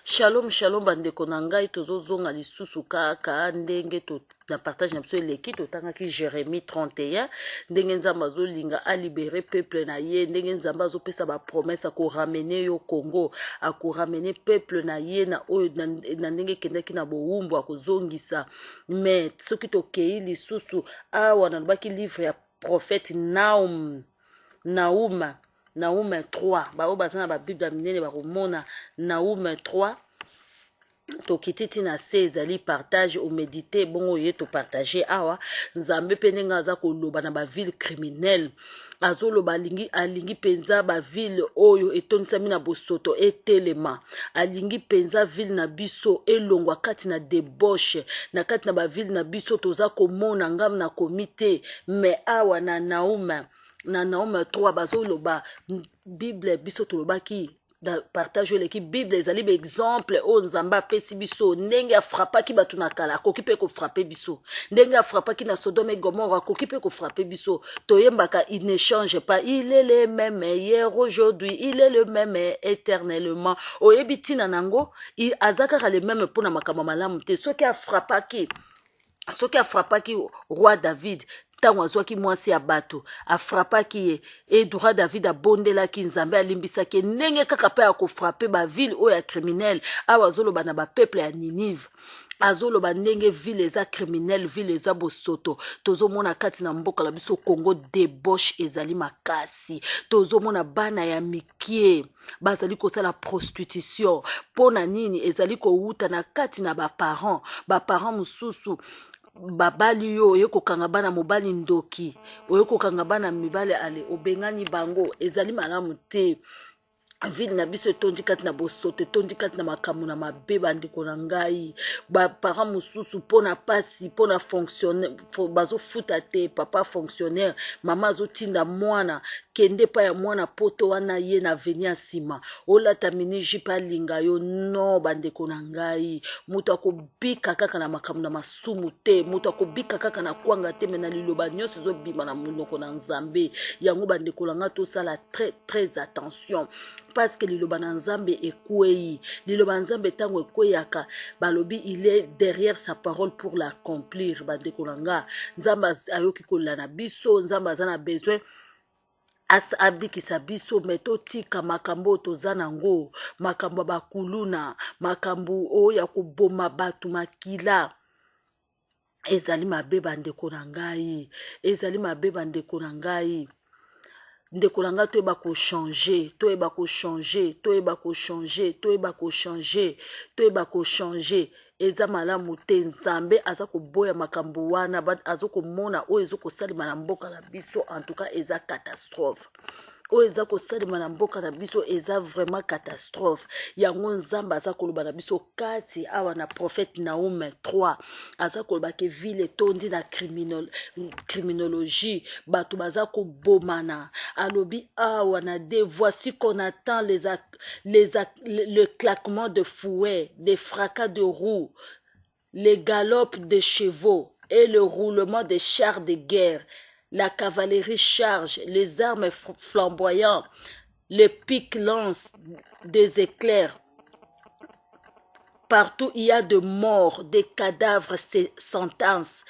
Shalom, shalom, bandeko na ngai tozozonga lisusu kaka ndenge to na partage na biso eleki totangaki Jérémie 31 ndenge nzambe azolinga alibere peuple na ye, ndenge nzambe azopesa ba promesse akoramene yo Congo, akoramene peuple na ye na oyo na ndenge kendaki na bowumbu akozongisa. Mais soki tokei lisusu awa nalobaki livre ya prophète Naum 3 bao baza na babible ya minene bakomona Naum 3 tokititi na se ezali partage omedite bongo ye to partage awa nzambe pe ndenge aza koloba na baville criminelle azoloba alingi penza baville oyo etonisami na bosoto etelema, alingi penza ville na biso elongwa kati na debauche na kati na baville na biso toza komona ngam na komite. Me awa na Naum 3 bazoloba bible biso tolobaki da partage eleki bible ezali ba exemple o nzambe apesi biso ndenge afrapaki bato na kala akoki mpe kofrape biso, ndenge afrapaki na Sodome et Gomorrhe akoki mpe kofrape biso. Toyembaka il ne change pas, il est le même hier aujourd'hui, il est le même éternellement. Oyebi tina nango azakaka le même mpona makambo malamu te. Soki afrapaki roi David ntango azwaki mwasi ya bato afrapaki ye edura David abondelaki nzambe alimbisaki ndenge kaka mpe ya kofrape baville oyo ya criminel. Awa azoloba na bapeuple ya Ninive, azoloba ndenge ville eza criminel, ville eza bosoto. Tozomona kati na mboka na biso Congo debauche ezali makasi, tozomona bana ya mikie bazali kosala prostitution. Pona nini? Ezali kowuta na kati na baparent mosusu babali yo oye kokanga bana mobali ndoki, oye kokanga bana mibale ale obengani bango, ezali malamu te. Ville na biso etondi kati na bosoto, etondi kati na makambo na mabe bandeko na ngai. Baparent mosusu mpona pasi mpona fonctionnaire bazofuta te, papa fonctionnaire mama azotinda mwana kende pa ya mwana poto wana ye na veni ya nsima olata miniji pa linga yo. No bandeko na ngai, moto akobika kaka na makambo na masumu te, moto akobika kaka na kwanga te. Me na liloba nyonso ezobima na monoko na nzambe. Yango bandeko na ngai tosala très attention parce que liloba na nzambe ekwei, liloba nzambe tango ekweyaka balobi il est derrière sa parole pour l'accomplir. Bandeko na ngai, nzambe ayoki kolela na biso, nzambe aza na besoin abikisa biso. Me totika makambo toza nango, makambo bakuluna, makambo oyo ya koboma bato makila, ezali mabe bandeko na ngai, ezali mabe bandeko na ngai. Ndeko na ngai toyeba kochange, toyeba kochange, toyeba kochange, toyeba kochange, toyeba kochange. Eza malamu te. Nzambe aza koboya makambo wana aza komona oyo ezokosalema na mboka na biso. En tout cas eza catastrophe oyo eza kosalema na mboka na biso, eza vraiment catastrophe. Yango nzambe aza koloba na biso kati awa na prophète Naum 3 aza koloba ke ville etondi na criminologie, bato baza kobomana. Alobi awa na de voici qu'on attend le claquement de fouet, des fracas de roues, les galops de chevaux et le roulement des chars de guerre. La cavalerie charge, les armes flamboyantes, les pics lancent des éclairs. Partout il y a de morts, des cadavres sentences.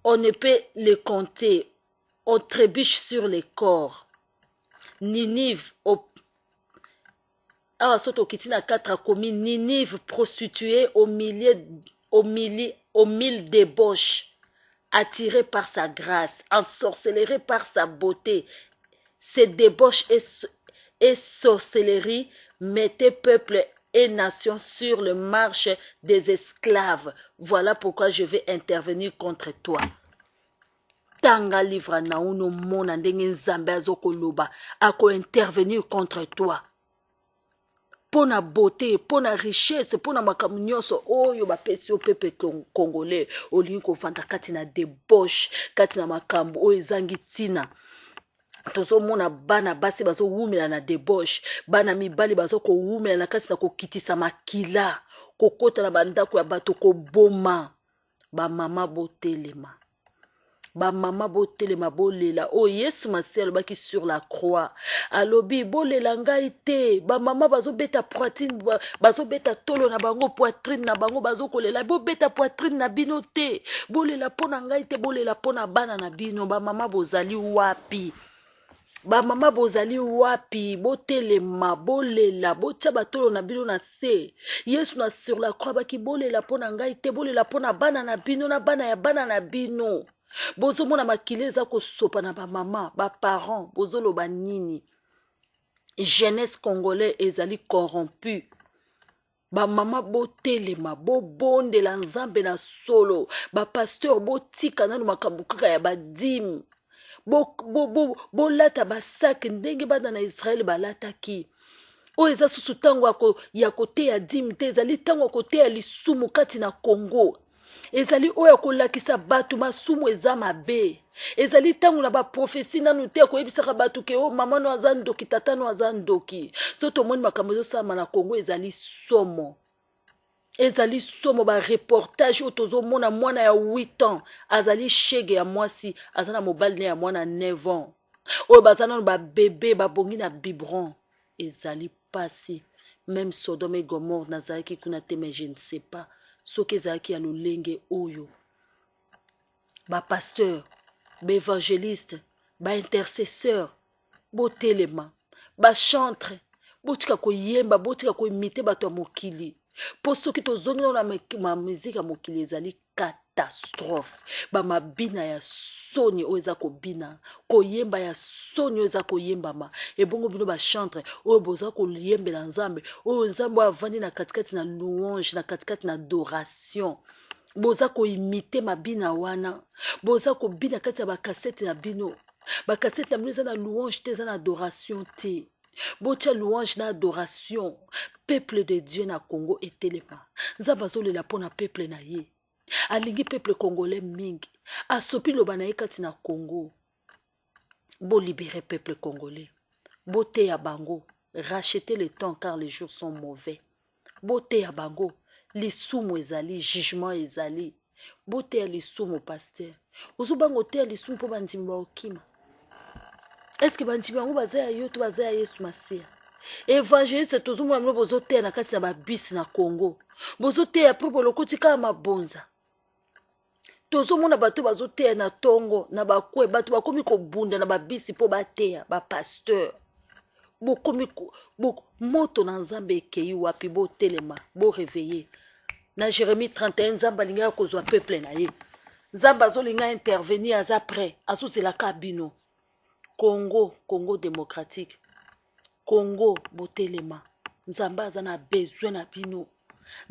On ne peut les compter. On trébuche sur les corps. Ninive, Ninive prostituée aux mille débauches. Attiré par sa grâce, ensorcelé par sa beauté. Ces débauches et sorcellerie mettaient peuple et nation sur le marche des esclaves. Voilà pourquoi je vais intervenir contre toi. Tanga livre na uno mona ndenge nzambe azokoloba ako intervenir contre toi. Pona beauté, pona richesse, pona makambo nyonso oyo bapesi yo pepe congolais olingi kovanda kati na debauche, kati na makambo oyo ezangi tina. Tozomona bana basi bazowumela na debauche, bana mibali bazokowumela na kati na kokitisa makila, kokota na bandako ya bato koboma. Ba mama botelema, Ba mama botelema bolela o Yesu masi alobaki sur la croix alobi bolela ngai te ba mama bazobeta poitrine bazobeta tolo na bango poitrine na bango bazokolela bobeta poitrine na bino te bolela pona ngai te bolela pona bana na bino ba mama bozali wapi bamama bozali wapi botelema bolela botia batolo na bino na se Yesu na sur la croix baki bolela pona ngai te bolela pona bana na bino na bana ya bana na bino bozomona makili eza kosopa na bamama baparent bozoloba nini jeunesse congolais ezali corrompu bamama botelema bobondela nzambe na solo bapasteur botika nanu makambo kaka ya badime bolata basaki ndenge bana na Israeli balataki oyo eza susu ntango ya koteya dime te ezali ntango ya koteya lisumu kati na Congo ezali oyo kolakisa bato masumu eza mabe ezali ntango na baprofesi nanu te koyebisaka bato ke o mama no aza ndoki tata no aza ndoki so tomoni makambo ezosalama na Congo ezali somo bareportage oyo tozomona mwana ya 8 ans azali shege ya mwasi aza na mobali ne ya mwana 9 ans oyo baza nano babebe babongi na biberon ezali pasi même Sodome et Gomorre nazalaki kuna te mais je ne sais pas soki ezalaki ya lolenge oyo bapasteur baévangéliste baintercesseur botelema bachantre botika koyemba botika koimite bato ya mokili mpo soki tozongi nano na miziki ya mokili ezali catastrophe bamabina ya soni oyo eza kobina koyemba ya soni oyo eza koyembama ebongo bino bachantre oyo boza koyembela nzambe oyo nzambe oyo avandi na katikati na louange na katikati na adoration boza koimite mabina wana boza kobina kati ya bakasete na bino bakasete na bino eza na louange te eza na adoration te botia louange na adoration peuple de Dieu na Congo etelema nzambe azolela mpona peuple na ye alingi peuple congolais mingi asopi loba na ye kati na Congo bolibere peuple congolais boteya bango racheter le temps car les jours sont mauvais boteya bango lisumu ezali jugement ezali boteya lisumu pasteur ozobanga oteya lisumu mpo bandimi baokima eske bandimi yango baza ya yo to baza ya Yesu Masiya évangéliste tozomona bino bozoteya na kati na babisi na Congo bozoteya mpo bolokoti kaka mabonza tozomona bato bazoteya na tongo na bakwe bato bakomi kobunda na babisi mpo bateya bapasteur bokomi moto na nzambe ekei wapi botelema boréveille na Jérémie 31 nzambe alingaka kozwa peuple na ye nzambe azolinga intervenir aza prêt azozelaka bino Congo démocratique Congo botelema nzambe aza na besoin na bino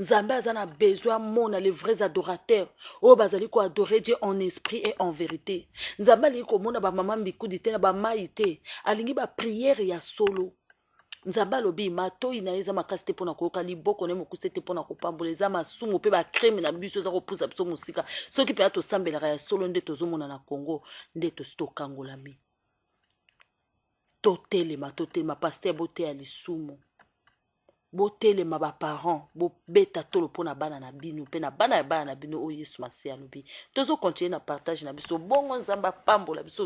nzambe aza na besoin mona les vrais adorateurs oyo bazali koadore Dieu en esprit et en vérité nzambe alingi komona bamama mbikudi te na bamai te alingi bapriere ya solo nzambe alobi matoi na ye eza makasi te mpona koyoka liboko na ye mokuse te mpona kopambola eza masumu mpe bakreme na biso eza kopusa biso mosika soki mpenza tosambelaka ya solo nde tozomona na Congo nde tosi tokangolami totelema paster boteya lisumu botelema baparent bobeta tolo mpona bana na bino mpe na bana ya bana na bino oyo Yesu Masiya alobi tozokontinue na partage na biso bongo nzambe apambola biso